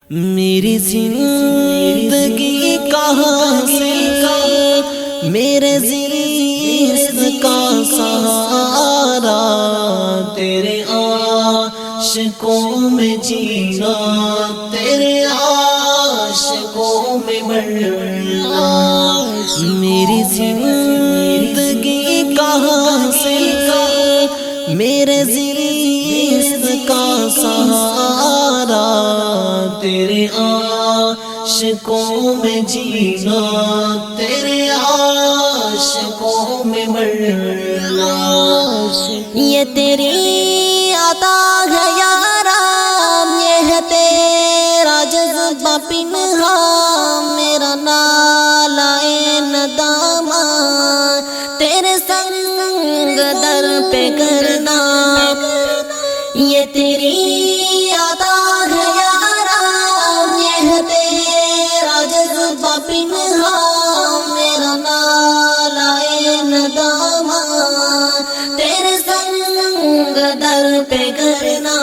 میری زندگی کہاں سے میرے عشق کا سہارا، تیرے عاشقوں میں جینا، تیرے عاشقوں میں مرنا۔ میری زندگی کہاں سے میرے عشق کا سہارا، تیرے عاشقوں میں جینا، تیرے عاشقوں میں مرنا۔ یہ تیری عطا ہے یارا، یہ ہے تیرا جذبہ پنہاں، میرا نالہ ندامہ تیرے سنگ در پہ کرنا۔ یہ تیری عطا ہے یارا، یہ ہے تیرا جذبہ پنہاں، میرا نالہ ندامہ تیرے سنگ در پہ کرنا۔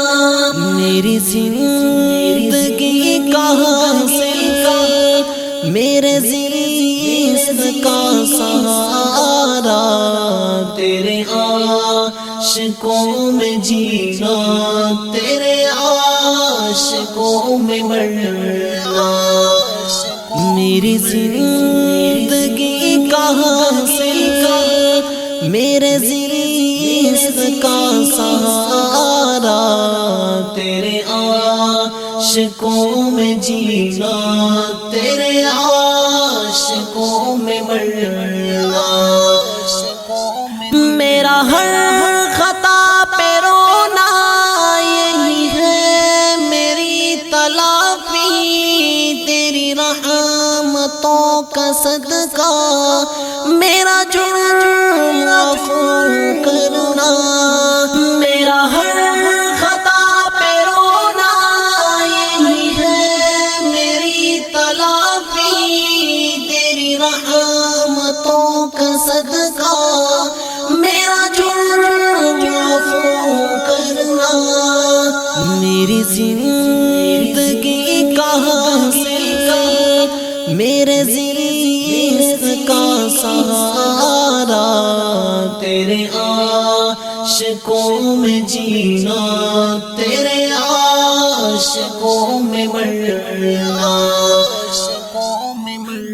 میری زندگی کہاں سے میرے عشق کا سہارا، تیرے عاشقوں میں جینا، تیرے عاشقوں میں مرنا۔ میری زندگی کہاں سے میرے عشق کا سہارا، تیرے عاشقوں میں جینا، تیرے عاشقوں میں مرنا۔ میرا ہر خطا پہ رونا یہی ہے میری تلافی، تیری رحمتوں کا صدقہ میرا جرم عفو کرنا۔ میرا ہر خطا پہ رونا یہی ہے میری تلافی، تیری رحمتوں کا صدقہ میرا جرم عفو کرنا۔ میری زندگی کہاں سے میرے عشق کا سہارا، تیرے عاشقوں میں جینا، تیرے عاشقوں میں مرنا۔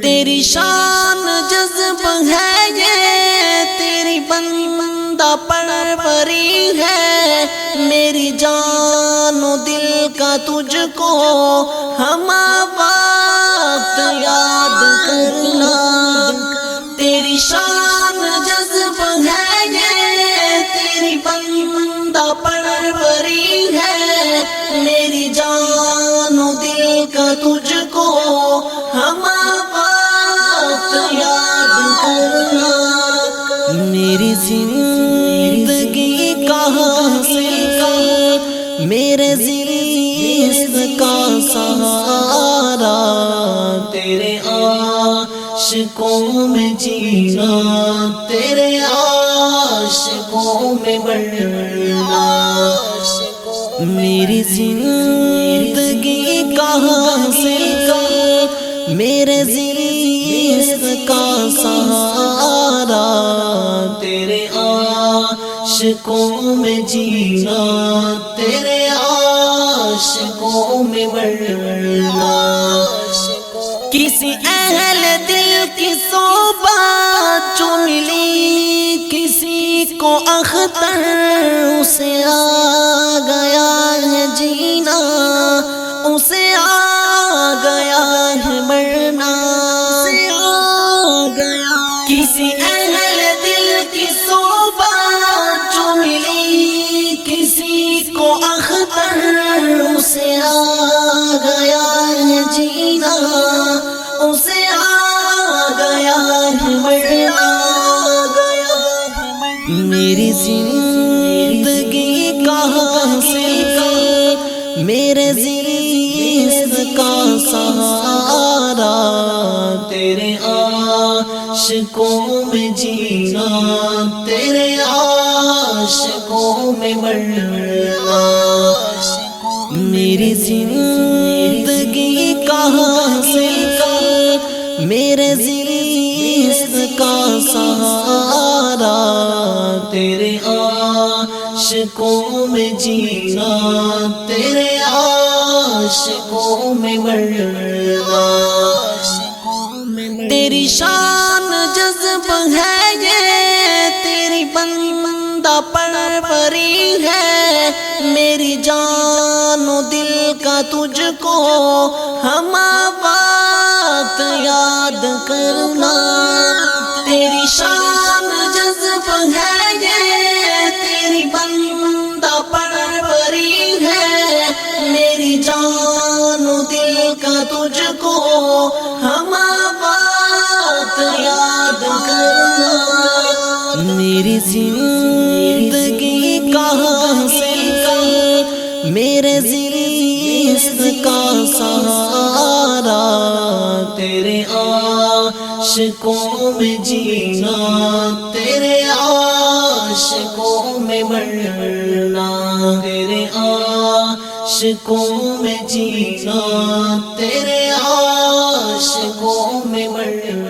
تیری شان جذب ہے یہ، تیری بندہ پروری ہے، میری جان و دل کا تجھ کو ہم وقت یاد کرنا۔ تیری شان جذب ہے یہ، تیری بندہ پروری ہے، میری جان و دل کا تجھ کو ہم وقت یاد کرنا۔ میری زندگی کہاں سے میرے عشق کا سہارا، تیرے عاشقوں میں جینا، تیرے عاشقوں میں مرنا۔ میری زندگی کہاں سے میرے عشق کا سہارا، تیرے عاشقوں میں جینا، تیرے عاشقوں میں مرنا۔ کسی اہل دل کی صحبت جو ملی کسی کو اختر، اسے آ گیا ہے جینا، اسے آ گیا ہے مرنا۔ کسی اہل دل کی صحبت جو ملی کسی کو اختر، اسے آ گیا ہے جینا، اسے آ گیا ہے مرنا۔ میری زندگی کہاں سے میرے عشق کا سہارا، تیرے عاشقوں میں جینا، تیرے عاشقوں میں مرنا۔ میری زندگی میرے زیست کا سہارا، تیرے عاشقوں میں جینا، تیرے عاشقوں میں مرنا، تیری شان جذب ہے یہ، تیری بندہ پروری ہے، میری جان و دل کا تجھ کو ہم بات یاد کرنا، تیری شان جذب ہے یہ، تیری بندہ پروری ہے، میری جان و دل کا تجھ کو ہم بات یاد کرنا، میری زندگی کا حاصل کر، میرے زیست کا سہارا، تیرے عاشقوں میں جینا، تیرے عاشقوں میں مرنا، تیرے عاشقوں میں جینا، تیرے عاشقوں میں مرنا۔